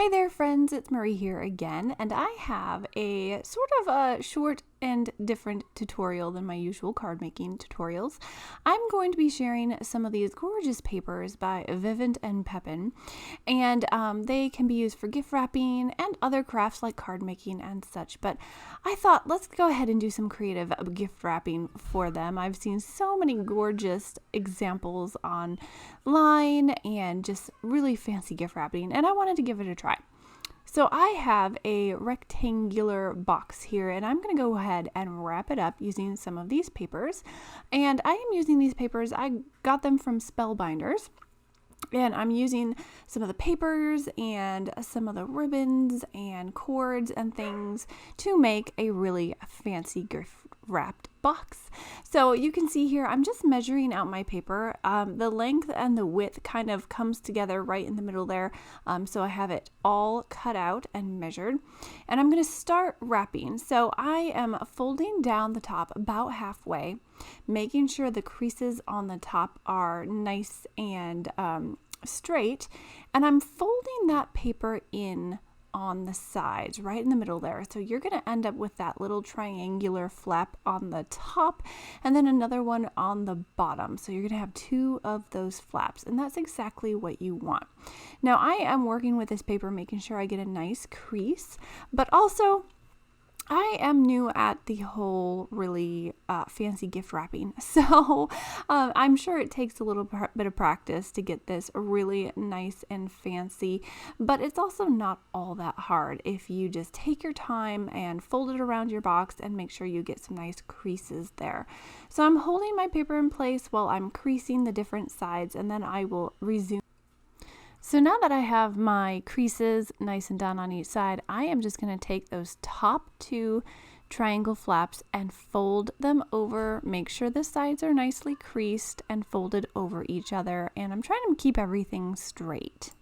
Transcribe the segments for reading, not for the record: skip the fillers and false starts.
Hi there, friends. It's Marie here again, and I have a sort of a short and different tutorial than my usual card making tutorials. I'm going to be sharing some of these gorgeous papers by Vivant+Pepin, and they can be used for gift wrapping and other crafts like card making and such. But I thought, let's go ahead and do some creative gift wrapping for them. I've seen so many gorgeous examples online and just really fancy gift wrapping, and I wanted to give it a try. So I have a rectangular box here, and I'm going to go ahead and wrap it up using some of these papers. And I am using these papers, I got them from Spellbinders. And I'm using some of the papers and some of the ribbons and cords and things to make a really fancy gift wrapped box. So you can see here, I'm just measuring out my paper. The length and the width kind of comes together right in the middle there. So I have it all cut out and measured. And I'm going to start wrapping. So I am folding down the top about halfway, making sure the creases on the top are nice and straight, and I'm folding that paper in on the sides right in the middle there. So you're going to end up with that little triangular flap on the top and then another one on the bottom. So you're going to have two of those flaps, and that's exactly what you want. Now I am working with this paper making sure I get a nice crease, but also I am new at the whole really fancy gift wrapping, so I'm sure it takes a little bit of practice to get this really nice and fancy, but it's also not all that hard if you just take your time and fold it around your box and make sure you get some nice creases there. So I'm holding my paper in place while I'm creasing the different sides, and then I will resume. So now that I have my creases nice and done on each side, I am just going to take those top two triangle flaps and fold them over. Make sure the sides are nicely creased and folded over each other, and I'm trying to keep everything straight.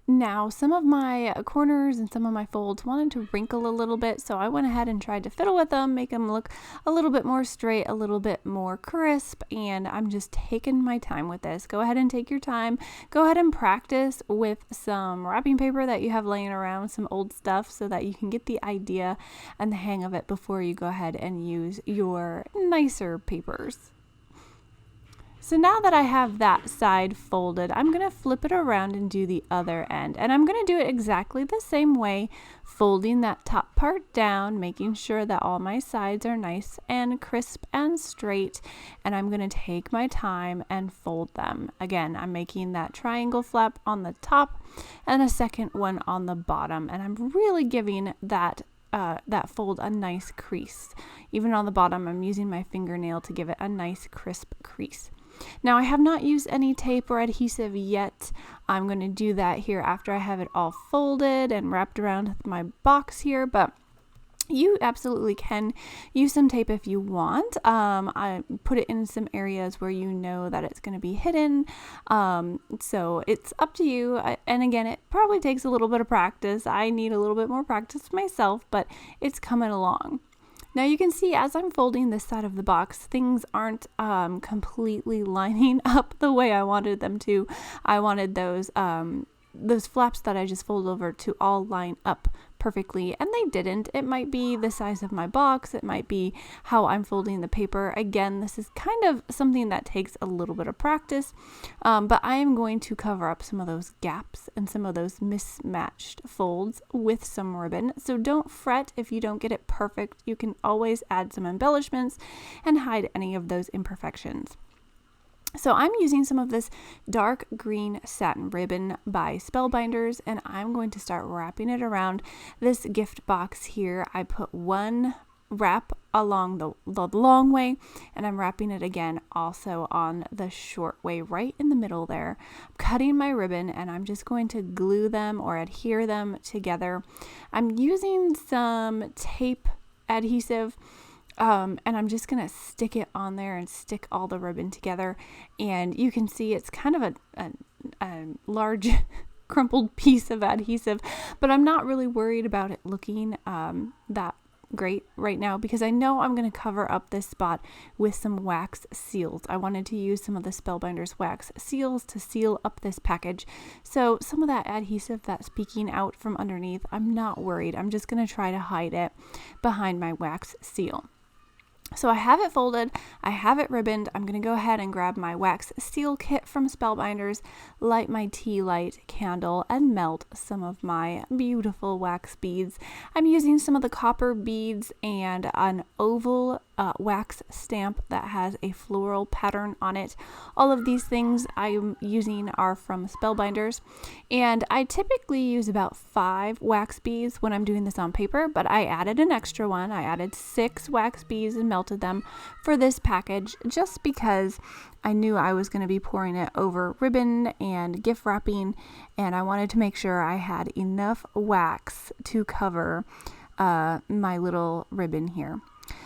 Now, some of my corners and some of my folds wanted to wrinkle a little bit, so I went ahead and tried to fiddle with them, make them look a little bit more straight, a little bit more crisp, and I'm just taking my time with this. Go ahead and take your time. Go ahead and practice with some wrapping paper that you have laying around, some old stuff, so that you can get the idea and the hang of it before you go ahead and use your nicer papers. So now that I have that side folded, I'm going to flip it around and do the other end. And I'm going to do it exactly the same way, folding that top part down, making sure that all my sides are nice and crisp and straight. And I'm going to take my time and fold them. Again, I'm making that triangle flap on the top and a second one on the bottom. And I'm really giving that fold a nice crease. Even on the bottom, I'm using my fingernail to give it a nice crisp crease. Now I have not used any tape or adhesive yet. I'm going to do that here after I have it all folded and wrapped around my box here, but you absolutely can use some tape if you want. I put it in some areas where you know that it's going to be hidden. So it's up to you. And again, it probably takes a little bit of practice. I need a little bit more practice myself, but it's coming along. Now you can see as I'm folding this side of the box, things aren't completely lining up the way I wanted them to. I wanted those flaps that I just folded over to all line up perfectly, and they didn't. It might be the size of my box, it might be how I'm folding the paper. Again, this is kind of something that takes a little bit of practice, but I am going to cover up some of those gaps and some of those mismatched folds with some ribbon. So don't fret if you don't get it perfect. You can always add some embellishments and hide any of those imperfections. So I'm using some of this dark green satin ribbon by Spellbinders, and I'm going to start wrapping it around this gift box here. I put one wrap along the long way, and I'm wrapping it again also on the short way right in the middle there. I'm cutting my ribbon, and I'm just going to glue them or adhere them together. I'm using some tape adhesive, and I'm just going to stick it on there and stick all the ribbon together. And you can see it's kind of a large crumpled piece of adhesive, but I'm not really worried about it looking that great right now because I know I'm going to cover up this spot with some wax seals. I wanted to use some of the Spellbinders wax seals to seal up this package. So some of that adhesive that's peeking out from underneath, I'm not worried. I'm just going to try to hide it behind my wax seal. So I have it folded, I have it ribboned. I'm going to go ahead and grab my wax seal kit from Spellbinders, light my tea light candle, and melt some of my beautiful wax beads. I'm using some of the copper beads and an oval wax stamp that has a floral pattern on it. All of these things I'm using are from Spellbinders, and I typically use about 5 wax beads when I'm doing this on paper, but I added an extra one. I added 6 wax beads and melted them for this package just because I knew I was going to be pouring it over ribbon and gift wrapping, and I wanted to make sure I had enough wax to cover my little ribbon here.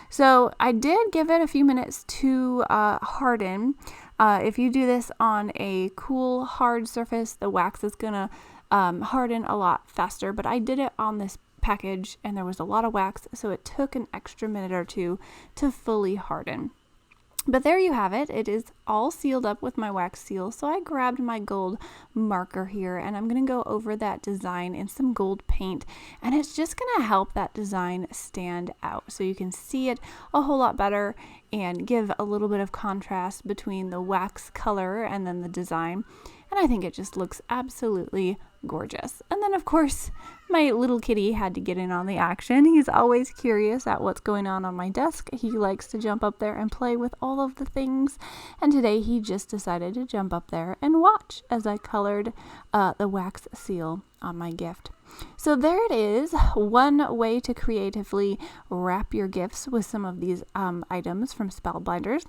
So I did give it a few minutes to harden. If you do this on a cool, hard surface, the wax is going to harden a lot faster, but I did it on this package and there was a lot of wax, so it took an extra minute or two to fully harden. But there you have it. It is all sealed up with my wax seal. So I grabbed my gold marker here and I'm going to go over that design in some gold paint. And it's just going to help that design stand out so you can see it a whole lot better and give a little bit of contrast between the wax color and then the design. And I think it just looks absolutely gorgeous. And then of course, my little kitty had to get in on the action. He's always curious at what's going on my desk. He likes to jump up there and play with all of the things. And today he just decided to jump up there and watch as I colored the wax seal on my gift. So there it is, one way to creatively wrap your gifts with some of these items from Spellbinders.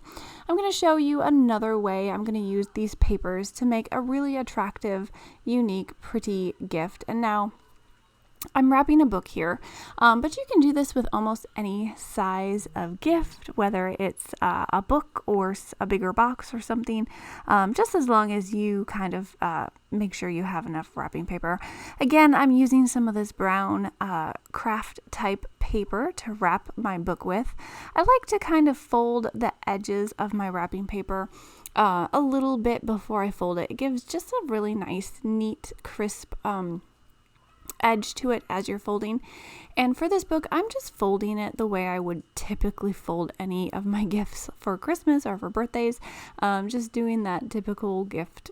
I'm going to show you another way. I'm going to use these papers to make a really attractive, unique, pretty gift. And now I'm wrapping a book here, but you can do this with almost any size of gift, whether it's a book or a bigger box or something, just as long as you kind of make sure you have enough wrapping paper. Again, I'm using some of this brown craft type paper to wrap my book with. I like to kind of fold the edges of my wrapping paper a little bit before I fold it. It gives just a really nice, neat, crisp edge to it as you're folding. And for this book, I'm just folding it the way I would typically fold any of my gifts for Christmas or for birthdays. Just doing that typical gift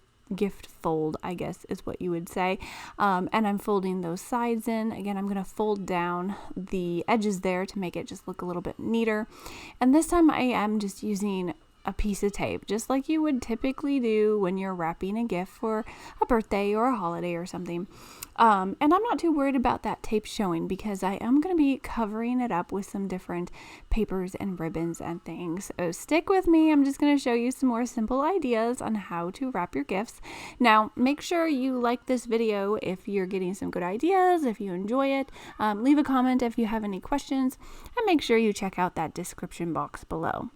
fold, I guess is what you would say. And I'm folding those sides in. Again, I'm going to fold down the edges there to make it just look a little bit neater. And this time I am just using a piece of tape, just like you would typically do when you're wrapping a gift for a birthday or a holiday or something. And I'm not too worried about that tape showing because I am going to be covering it up with some different papers and ribbons and things. So stick with me. I'm just going to show you some more simple ideas on how to wrap your gifts. Now, make sure you like this video if you're getting some good ideas, if you enjoy it. Leave a comment if you have any questions, and make sure you check out that description box below.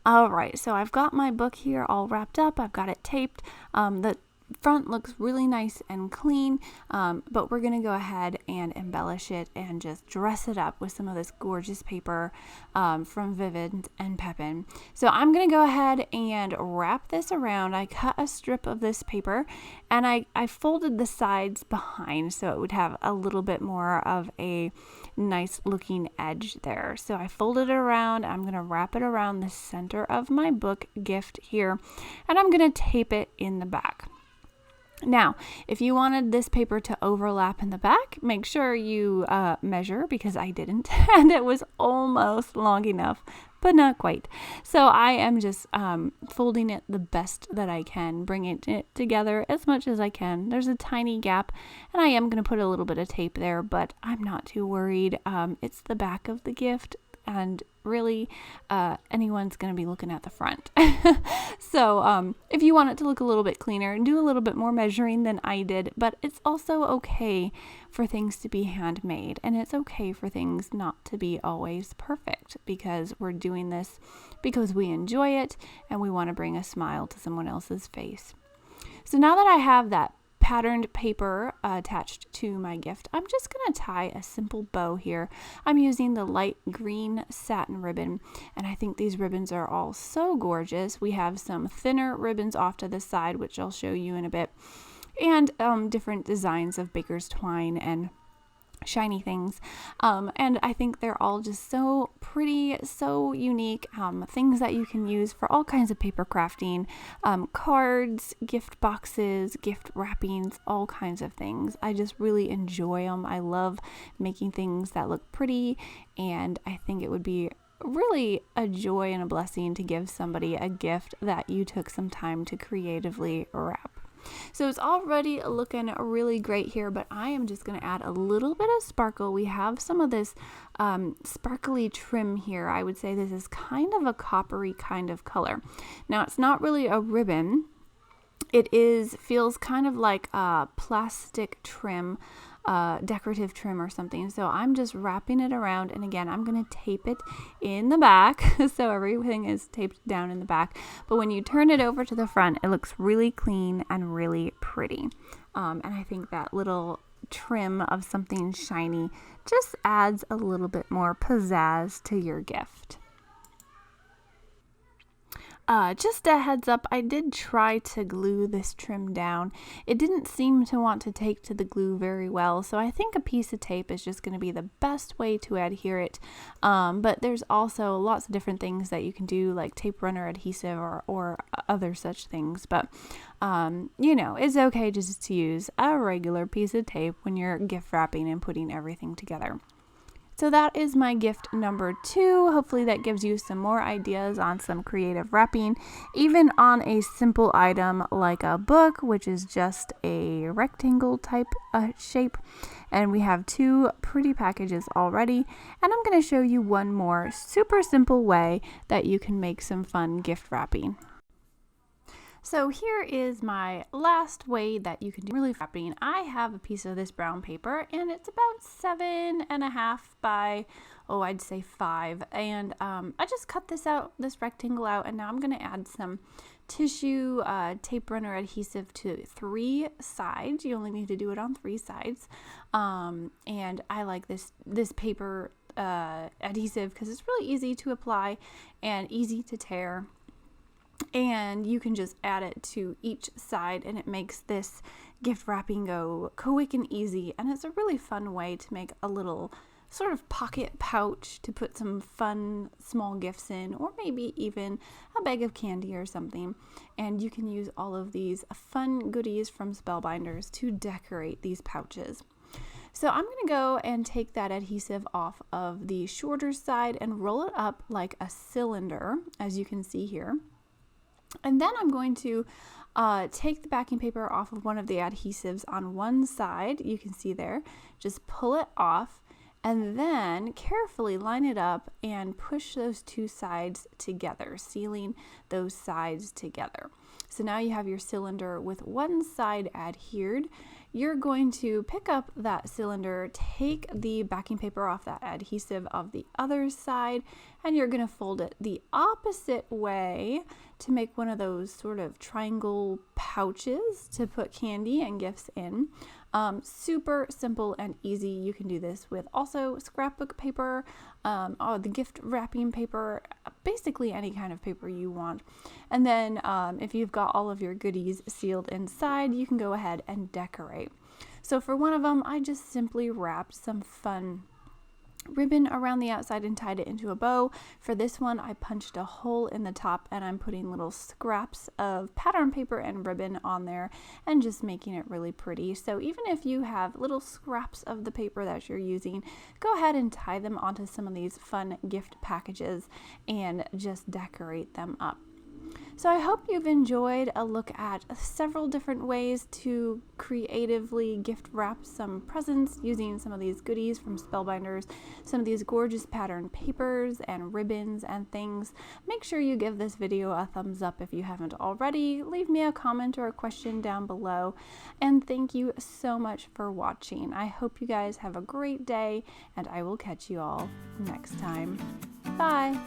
All right, so I've got my book here all wrapped up. I've got it taped. The front looks really nice and clean, but we're going to go ahead and embellish it and just dress it up with some of this gorgeous paper from Vivant+Pepin. So I'm going to go ahead and wrap this around. I cut a strip of this paper and I folded the sides behind so it would have a little bit more of a nice looking edge there. So I folded it around. I'm going to wrap it around the center of my book gift here, and I'm going to tape it in the back. Now, if you wanted this paper to overlap in the back, make sure you measure, because I didn't, and it was almost long enough, but not quite. So I am just folding it the best that I can, bringing it together as much as I can. There's a tiny gap, and I am going to put a little bit of tape there, but I'm not too worried. It's the back of the gift, and really anyone's going to be looking at the front. So if you want it to look a little bit cleaner, do a little bit more measuring than I did, but it's also okay for things to be handmade, and it's okay for things not to be always perfect, because we're doing this because we enjoy it and we want to bring a smile to someone else's face. So now that I have that patterned paper attached to my gift, I'm just going to tie a simple bow here. I'm using the light green satin ribbon, and I think these ribbons are all so gorgeous. We have some thinner ribbons off to the side, which I'll show you in a bit, and different designs of baker's twine and shiny things, and I think they're all just so pretty, so unique, things that you can use for all kinds of paper crafting, cards, gift boxes, gift wrappings, all kinds of things. I just really enjoy them. I love making things that look pretty, and I think it would be really a joy and a blessing to give somebody a gift that you took some time to creatively wrap. So it's already looking really great here, but I am just going to add a little bit of sparkle. We have some of this sparkly trim here. I would say this is kind of a coppery kind of color. Now, it's not really a ribbon. It feels kind of like a plastic trim, decorative trim or something. So I'm just wrapping it around, and again, I'm going to tape it in the back so everything is taped down in the back. But when you turn it over to the front, it looks really clean and really pretty. And I think that little trim of something shiny just adds a little bit more pizzazz to your gift. Just a heads up, I did try to glue this trim down. It didn't seem to want to take to the glue very well, so I think a piece of tape is just going to be the best way to adhere it. But there's also lots of different things that you can do, like tape runner adhesive or other such things. But, it's okay just to use a regular piece of tape when you're gift wrapping and putting everything together. So that is my gift number 2. Hopefully that gives you some more ideas on some creative wrapping, even on a simple item like a book, which is just a rectangle type shape. And we have 2 pretty packages already. And I'm going to show you one more super simple way that you can make some fun gift wrapping. So here is my last way that you can do really wrapping. I have a piece of this brown paper, and it's about 7.5 by, I'd say 5. And I just cut this rectangle out, and now I'm going to add some tissue tape runner adhesive to 3 sides. You only need to do it on 3 sides. And I like this paper adhesive because it's really easy to apply and easy to tear. And you can just add it to each side, and it makes this gift wrapping go quick and easy. And it's a really fun way to make a little sort of pocket pouch to put some fun small gifts in, or maybe even a bag of candy or something. And you can use all of these fun goodies from Spellbinders to decorate these pouches. So I'm going to go and take that adhesive off of the shorter side and roll it up like a cylinder, as you can see here. And then I'm going to take the backing paper off of one of the adhesives on one side. You can see there. Just pull it off, and then carefully line it up and push those 2 sides together, sealing those sides together. So now you have your cylinder with one side adhered. You're going to pick up that cylinder, take the backing paper off that adhesive of the other side, and you're going to fold it the opposite way to make one of those sort of triangle pouches to put candy and gifts in. Super simple and easy. You can do this with also scrapbook paper, the gift wrapping paper, basically any kind of paper you want. And then if you've got all of your goodies sealed inside, you can go ahead and decorate. So for one of them, I just simply wrapped some fun ribbon around the outside and tied it into a bow. For this one, I punched a hole in the top, and I'm putting little scraps of pattern paper and ribbon on there and just making it really pretty. So even if you have little scraps of the paper that you're using, go ahead and tie them onto some of these fun gift packages and just decorate them up. So I hope you've enjoyed a look at several different ways to creatively gift wrap some presents using some of these goodies from Spellbinders, some of these gorgeous pattern papers and ribbons and things. Make sure you give this video a thumbs up if you haven't already. Leave me a comment or a question down below. And thank you so much for watching. I hope you guys have a great day, and I will catch you all next time. Bye!